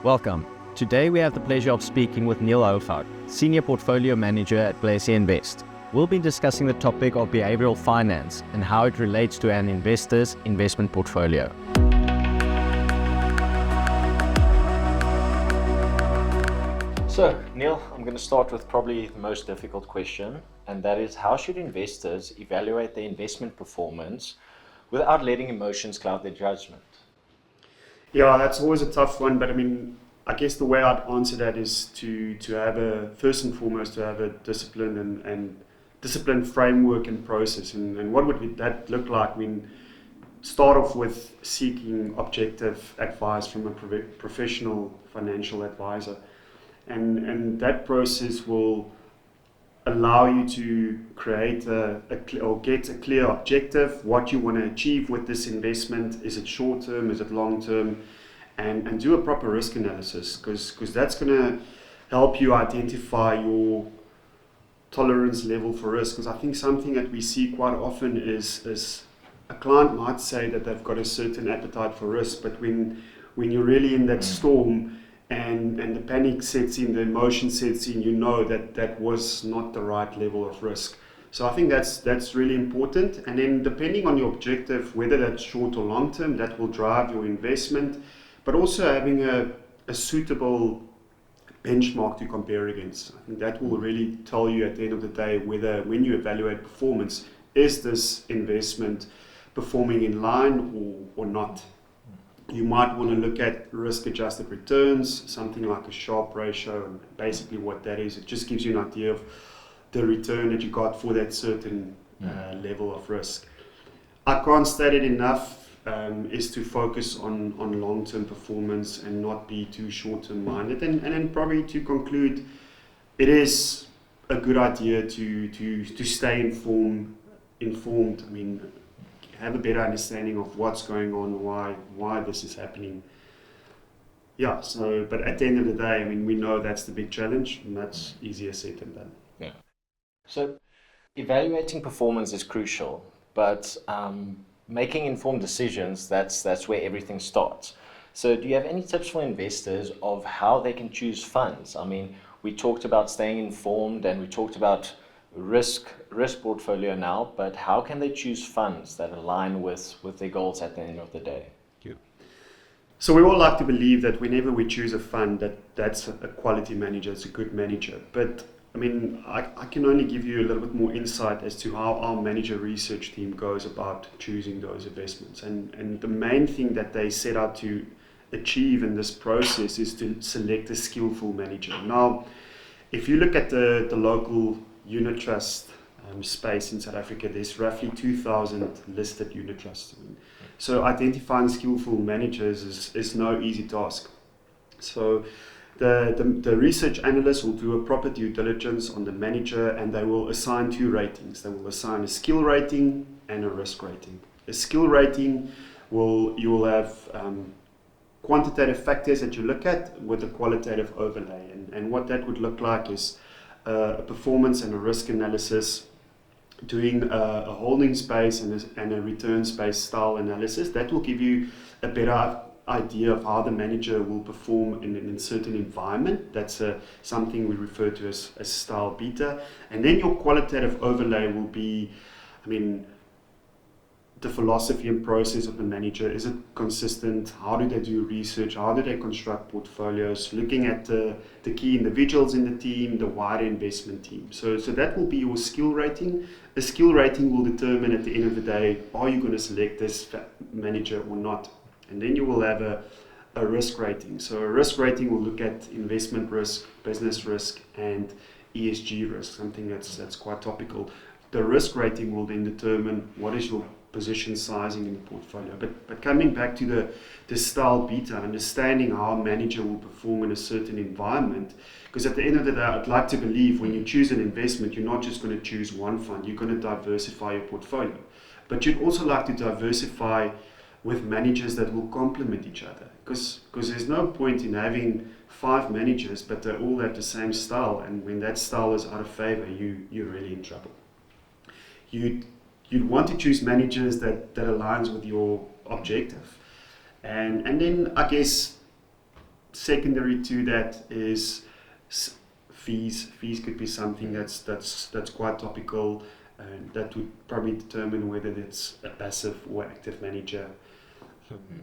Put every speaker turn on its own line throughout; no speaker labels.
Welcome. Today we have the pleasure of speaking with Niel Hougaard, Senior Portfolio Manager at Glacier Invest. We'll be discussing the topic of behavioral finance and how it relates to an investor's investment portfolio. So, Niel, I'm going to start with probably the most difficult question, and that is, how should investors evaluate their investment performance without letting emotions cloud their judgment?
Yeah, that's always a tough one, but I guess the way I'd answer that is to have first and foremost, to have a discipline and disciplined framework and process. And what would that look like? Start off with seeking objective advice from a professional financial advisor. And that process will allow you to create get a clear objective, what you want to achieve with this investment. Is it short term, is it long term? And do a proper risk analysis, because that's going to help you identify your tolerance level for risk. Because I think something that we see quite often is a client might say that they've got a certain appetite for risk, but when you're really in that storm, and the panic sets in, the emotion sets in, you know that was not the right level of risk. So I think that's really important. And then depending on your objective, whether that's short or long term, that will drive your investment, but also having a suitable benchmark to compare against. I think that will really tell you at the end of the day whether, when you evaluate performance, is this investment performing in line or not. You might want to look at risk-adjusted returns, something like a Sharpe ratio, and basically what that is, it just gives you an idea of the return that you got for that certain level of risk. I can't state it enough, is to focus on long-term performance and not be too short-term minded. And then probably to conclude, it is a good idea to stay informed. Have a better understanding of what's going on, why this is happening. Yeah, but at the end of the day, we know that's the big challenge, and that's easier said than done.
Yeah. So evaluating performance is crucial, but making informed decisions, that's where everything starts. So do you have any tips for investors of how they can choose funds? We talked about staying informed, and we talked about risk portfolio now, but how can they choose funds that align with their goals at the end of the day?
So we all like to believe that whenever we choose a fund, that's a quality manager, it's a good manager. But I can only give you a little bit more insight as to how our manager research team goes about choosing those investments. And the main thing that they set out to achieve in this process is to select a skillful manager. Now, if you look at the local unit trust space in South Africa, there's roughly 2,000 listed unit trusts. So identifying skillful managers is no easy task. So the research analyst will do a proper due diligence on the manager, and they will assign two ratings. They will assign a skill rating and a risk rating. A skill rating you will have quantitative factors that you look at with a qualitative overlay, and what that would look like is a performance and a risk analysis, doing a holding space and a return space style analysis. That will give you a better idea of how the manager will perform in a certain environment. That's something we refer to as style beta. And then your qualitative overlay will be, the philosophy and process of the manager. Is it consistent? How do they do research? How do they construct portfolios? Looking at the key individuals in the team, the wider investment team. So that will be your skill rating. The skill rating will determine at the end of the day, are you going to select this manager or not? And then you will have a risk rating. So a risk rating will look at investment risk, business risk, and ESG risk, something that's quite topical. The risk rating will then determine what is your position sizing in the portfolio. But coming back to the style beta, understanding how a manager will perform in a certain environment, because at the end of the day, I'd like to believe when you choose an investment, you're not just going to choose one fund, you're going to diversify your portfolio. But you'd also like to diversify with managers that will complement each other, because there's no point in having 5 managers, but they all have the same style, and when that style is out of favor, you're really in trouble. You'd want to choose managers that aligns with your objective. And then I guess secondary to that is fees. Fees could be something that's quite topical, and that would probably determine whether it's a passive or active manager.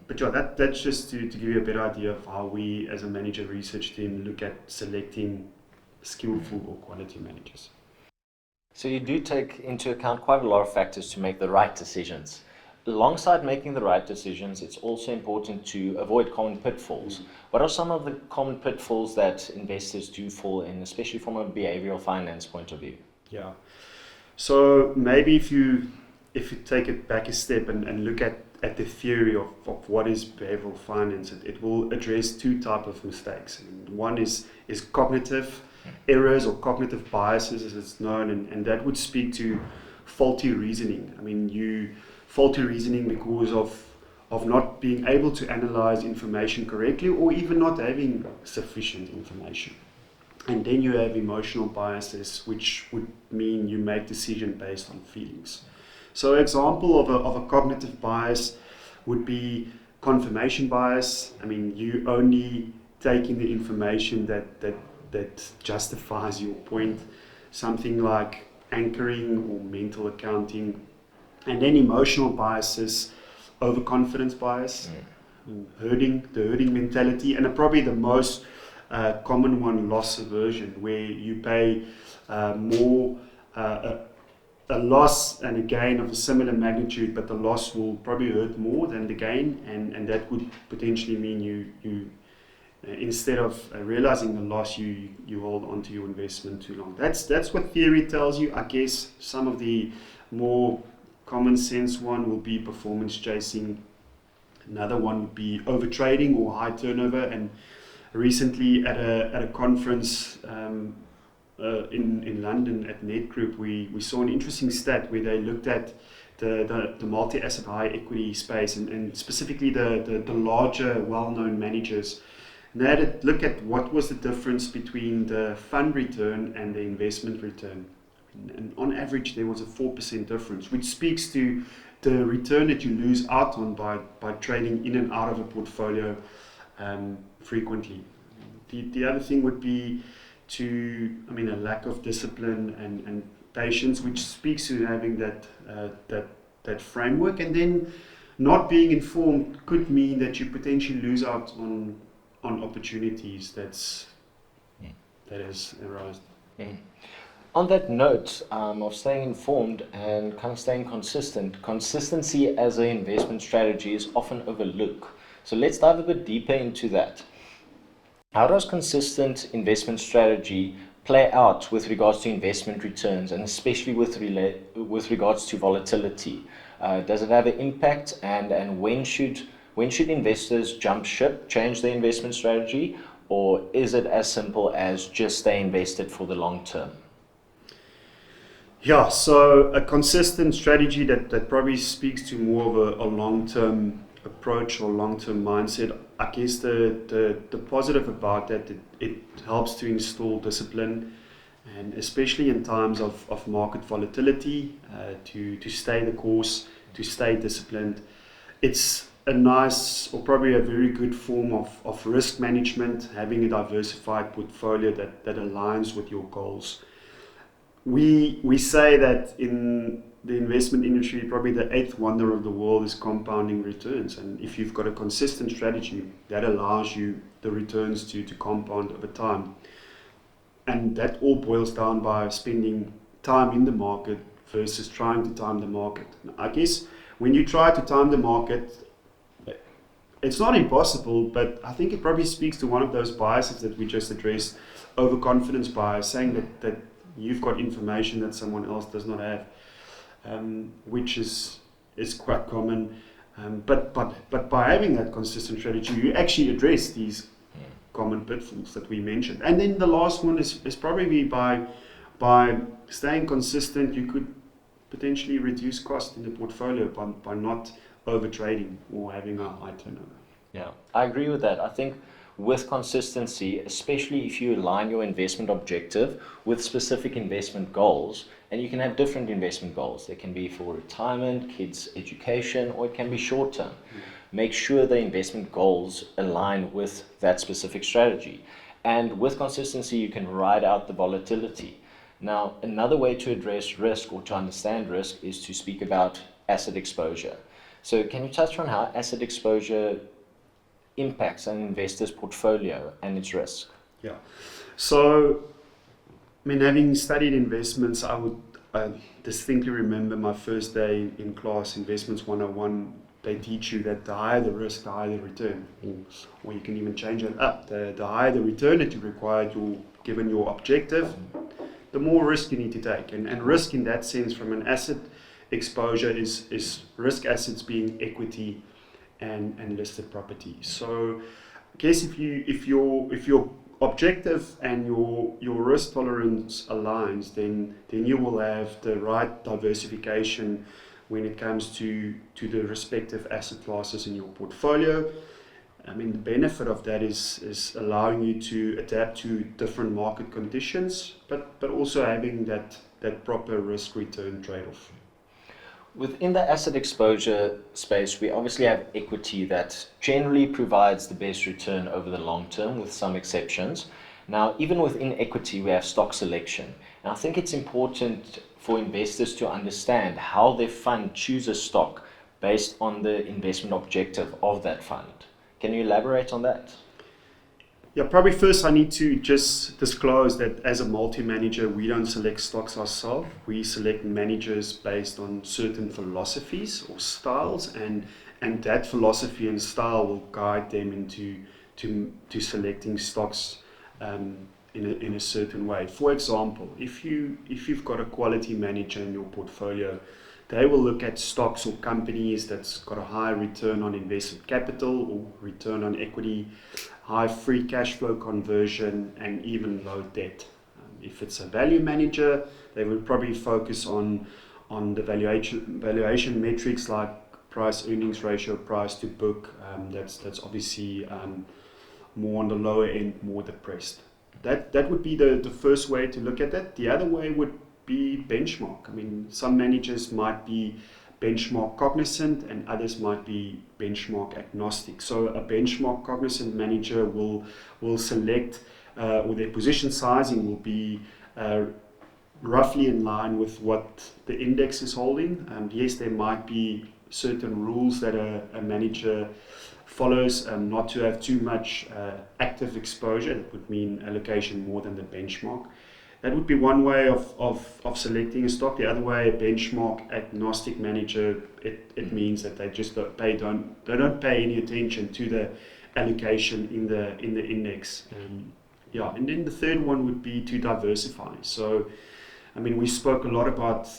But yeah, that's just to give you a better idea of how we as a manager research team look at selecting skillful or quality managers.
So you do take into account quite a lot of factors to make the right decisions. Alongside making the right decisions, it's also important to avoid common pitfalls. What are some of the common pitfalls that investors do fall in, especially from a behavioral finance point of view?
Yeah. So maybe if you take it back a step and look at the theory of what is behavioral finance, it will address two types of mistakes. And one is cognitive errors or cognitive biases, as it's known, and that would speak to faulty reasoning. I mean, faulty reasoning because of not being able to analyze information correctly, or even not having sufficient information. And then you have emotional biases, which would mean you make decisions based on feelings. So an example of a cognitive bias would be confirmation bias. I mean, you only taking the information that justifies your point, something like anchoring or mental accounting. And then emotional biases, overconfidence bias, the herding mentality, and probably the most common one, loss aversion, where you pay more a loss and a gain of a similar magnitude, but the loss will probably hurt more than the gain, and that would potentially mean you instead of realizing the loss, you hold on to your investment too long. That's what theory tells you. I guess some of the more common sense one will be performance chasing. Another one would be overtrading or high turnover. And recently at a conference in London at Net Group, we saw an interesting stat where they looked at the multi-asset high equity space and specifically the larger well-known managers. And they had to look at what was the difference between the fund return and the investment return. And on average, there was a 4% difference, which speaks to the return that you lose out on by trading in and out of a portfolio frequently. The other thing would be a lack of discipline and patience, which speaks to having that framework. And then not being informed could mean that you potentially lose out on opportunities that has arisen.
Mm. On that note of staying informed and kind of staying consistent, consistency as an investment strategy is often overlooked. So let's dive a bit deeper into that. How does consistent investment strategy play out with regards to investment returns, and especially with regards to volatility? Does it have an impact, and when should investors jump ship, change their investment strategy, or is it as simple as just stay invested for the long term?
Yeah, so a consistent strategy that probably speaks to more of a long-term approach or long-term mindset. I guess the positive about that, it helps to install discipline, and especially in times of market volatility, to stay the course, to stay disciplined. It's a nice, or probably a very good form of risk management, having a diversified portfolio that aligns with your goals. We say that in the investment industry, probably the eighth wonder of the world is compounding returns. And if you've got a consistent strategy, that allows you the returns to compound over time. And that all boils down by spending time in the market versus trying to time the market. I guess when you try to time the market, it's not impossible, but I think it probably speaks to one of those biases that we just addressed, overconfidence bias, saying that you've got information that someone else does not have, which is quite common. But by having that consistent strategy, you actually address these common pitfalls that we mentioned. And then the last one is probably by staying consistent, you could potentially reduce cost in the portfolio by not over trading or having a high turnover.
Yeah, I agree with that. I think with consistency, especially if you align your investment objective with specific investment goals, and you can have different investment goals. They can be for retirement, kids' education, or it can be short term. make sure the investment goals align with that specific strategy. And with consistency, you can ride out the volatility. Now, another way to address risk or to understand risk is to speak about asset exposure. So can you touch on how asset exposure impacts an investor's portfolio and its risk?
Yeah. So, I mean, having studied investments, I distinctly remember my first day in class, Investments 101. They teach you that the higher the risk, the higher the return. Or you can even change it up. The higher the return that you require, given your objective, the more risk you need to take. And risk in that sense, from an asset exposure, is risk assets being equity and listed property. So I guess if your objective and your risk tolerance aligns, then you will have the right diversification when it comes to the respective asset classes in your portfolio. I mean, the benefit of that is allowing you to adapt to different market conditions, but also having that proper risk-return trade-off.
Within the asset exposure space, we obviously have equity that generally provides the best return over the long term, with some exceptions. Now, even within equity, we have stock selection. And I think it's important for investors to understand how their fund chooses stock based on the investment objective of that fund. Can you elaborate on that?
Yeah, probably first I need to just disclose that as a multi-manager, we don't select stocks ourselves. We select managers based on certain philosophies or styles, and that philosophy and style will guide them into selecting stocks in a certain way. For example, if you've got a quality manager in your portfolio, they will look at stocks or companies that's got a high return on invested capital or return on equity, high free cash flow conversion, and even low debt. If it's a value manager, they will probably focus on the valuation metrics like price earnings ratio, price to book. That's obviously more on the lower end, more depressed. That would be the first way to look at it. The other way would be benchmark. I mean, some managers might be benchmark cognizant and others might be benchmark agnostic. So a benchmark cognizant manager will select, or their position sizing will be roughly in line with what the index is holding. Yes, there might be certain rules that a manager follows, not to have too much active exposure. That would mean allocation more than the benchmark. That would be one way of selecting a stock. The other way, a benchmark agnostic manager, it means that they just don't pay any attention to the allocation in the index. And then the third one would be to diversify. So, I mean, we spoke a lot about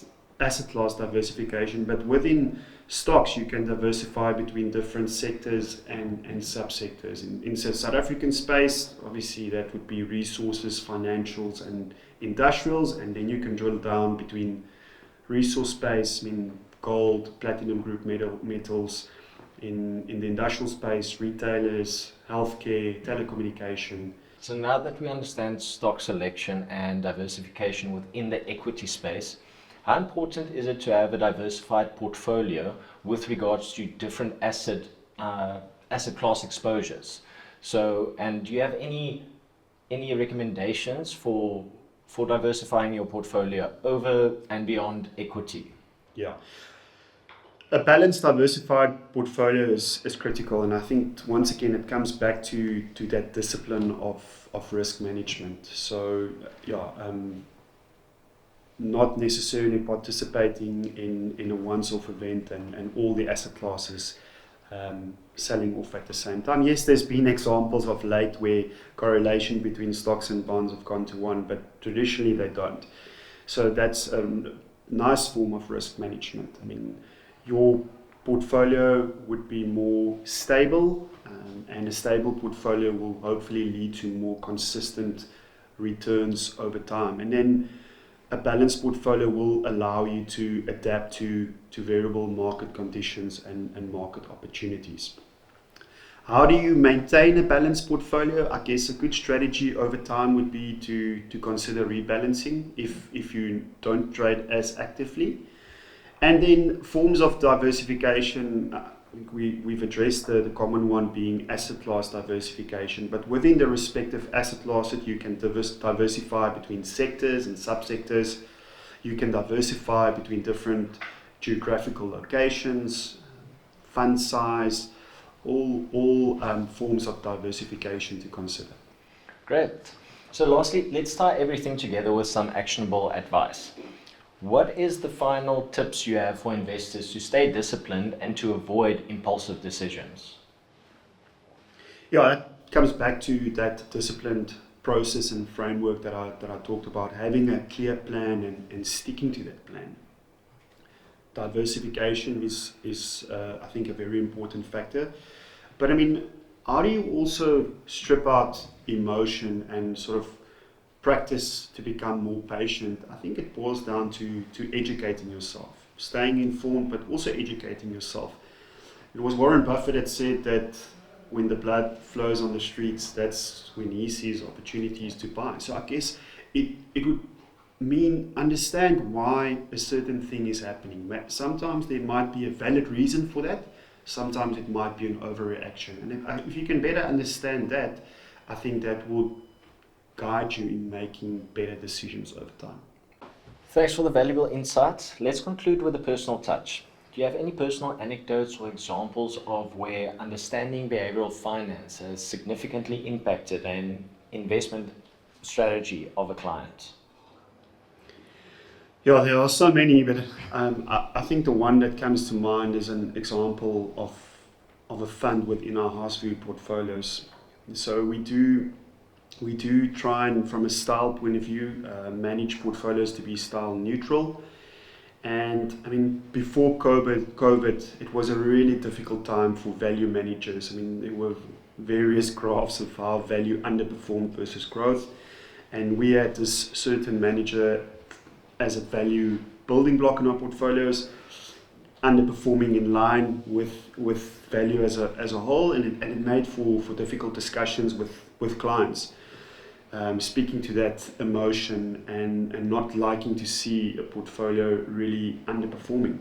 asset class diversification, but within stocks you can diversify between different sectors and subsectors. In the South African space, obviously that would be resources, financials and industrials, and then you can drill down between resource space, I mean gold, platinum group metals, in the industrial space, retailers, healthcare, telecommunication.
So now that we understand stock selection and diversification within the equity space, how important is it to have a diversified portfolio with regards to different asset class exposures? So, and do you have any recommendations for diversifying your portfolio over and beyond equity?
Yeah. A balanced, diversified portfolio is critical, and I think once again it comes back to that discipline of risk management. So, not necessarily participating in a once-off event and all the asset classes selling off at the same time. Yes, there's been examples of late where correlation between stocks and bonds have gone to one, but traditionally they don't. So that's a nice form of risk management. I mean, your portfolio would be more stable, and a stable portfolio will hopefully lead to more consistent returns over time. And then a balanced portfolio will allow you to adapt to variable market conditions and market opportunities. How do you maintain a balanced portfolio? I guess a good strategy over time would be to consider rebalancing if you don't trade as actively. And then forms of diversification, we've addressed the common one being asset class diversification, but within the respective asset classes, you can diversify between sectors and subsectors. You can diversify between different geographical locations, fund size, all forms of diversification to consider.
Great. So lastly, let's tie everything together with some actionable advice. What is the final tips you have for investors to stay disciplined and to avoid impulsive decisions?
Yeah, that comes back to that disciplined process and framework that I talked about, having a clear plan and sticking to that plan. Diversification is I think, a very important factor. But I mean, how do you also strip out emotion and sort of practice to become more patient? I think it boils down to educating yourself, staying informed, but also educating yourself. It was Warren Buffett that said that when the blood flows on the streets, that's when he sees opportunities to buy. So I guess it would mean understand why a certain thing is happening. Sometimes there might be a valid reason for that. Sometimes it might be an overreaction. And if you can better understand that, I think that will guide you in making better decisions over time.
Thanks for the valuable insights. Let's conclude with a personal touch. Do you have any personal anecdotes or examples of where understanding behavioral finance has significantly impacted an investment strategy of a client?
Yeah, there are so many, but I think the one that comes to mind is an example of a fund within our house view portfolios. So we do try and, from a style point of view, manage portfolios to be style neutral. And I mean, before COVID, it was a really difficult time for value managers. I mean, there were various graphs of how value underperformed versus growth. And we had this certain manager as a value building block in our portfolios, underperforming in line with value as a whole, and it made for difficult discussions with clients. Speaking to that emotion and not liking to see a portfolio really underperforming.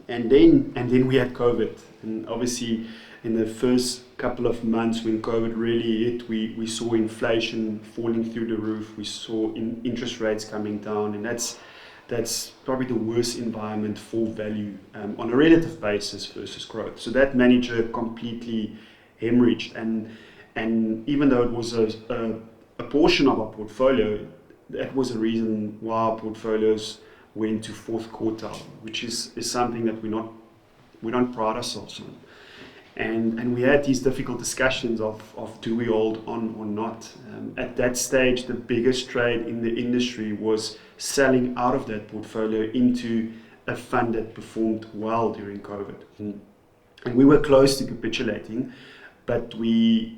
And then we had COVID, and obviously in the first couple of months when COVID really hit, we saw inflation falling through the roof. We saw interest rates coming down, and that's probably the worst environment for value on a relative basis versus growth. So that manager completely hemorrhaged, and even though it was a portion of our portfolio, that was a reason why our portfolios went to fourth quartile, which is something that we don't pride ourselves on. And we had these difficult discussions of do we hold on or not. At that stage, the biggest trade in the industry was selling out of that portfolio into a fund that performed well during COVID. And we were close to capitulating, but we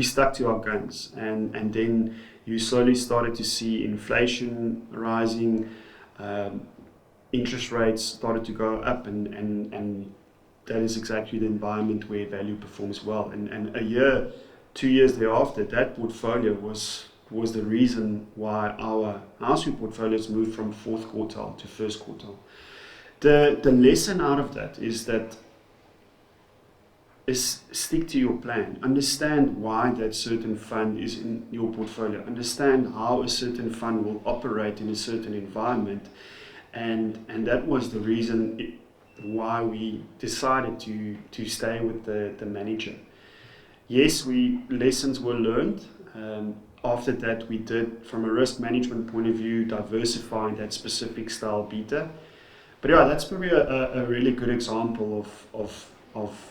stuck to our guns. And then you slowly started to see inflation rising, interest rates started to go up, and that is exactly the environment where value performs well. And 2 years thereafter, that portfolio was the reason why our housing portfolios moved from fourth quartile to first quartile. The lesson out of that is stick to your plan. Understand why that certain fund is in your portfolio. Understand how a certain fund will operate in a certain environment. And that was the reason why we decided to stay with the manager. Yes, lessons were learned. After that, we did, from a risk management point of view, diversify that specific style beta. But yeah, that's probably a really good example of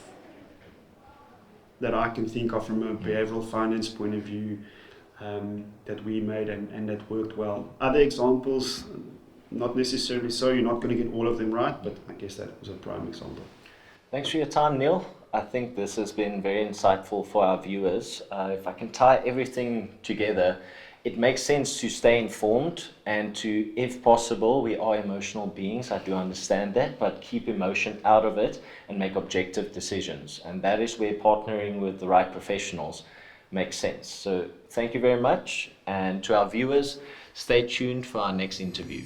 that I can think of from a behavioral finance point of view that we made and that worked well. Other examples, not necessarily so. You're not going to get all of them right, but I guess that was a prime example.
Thanks for your time, Niel. I think this has been very insightful for our viewers. If I can tie everything together, it makes sense to stay informed and to, if possible, we are emotional beings, I do understand that, but keep emotion out of it and make objective decisions. And that is where partnering with the right professionals makes sense. So thank you very much. And to our viewers, stay tuned for our next interview.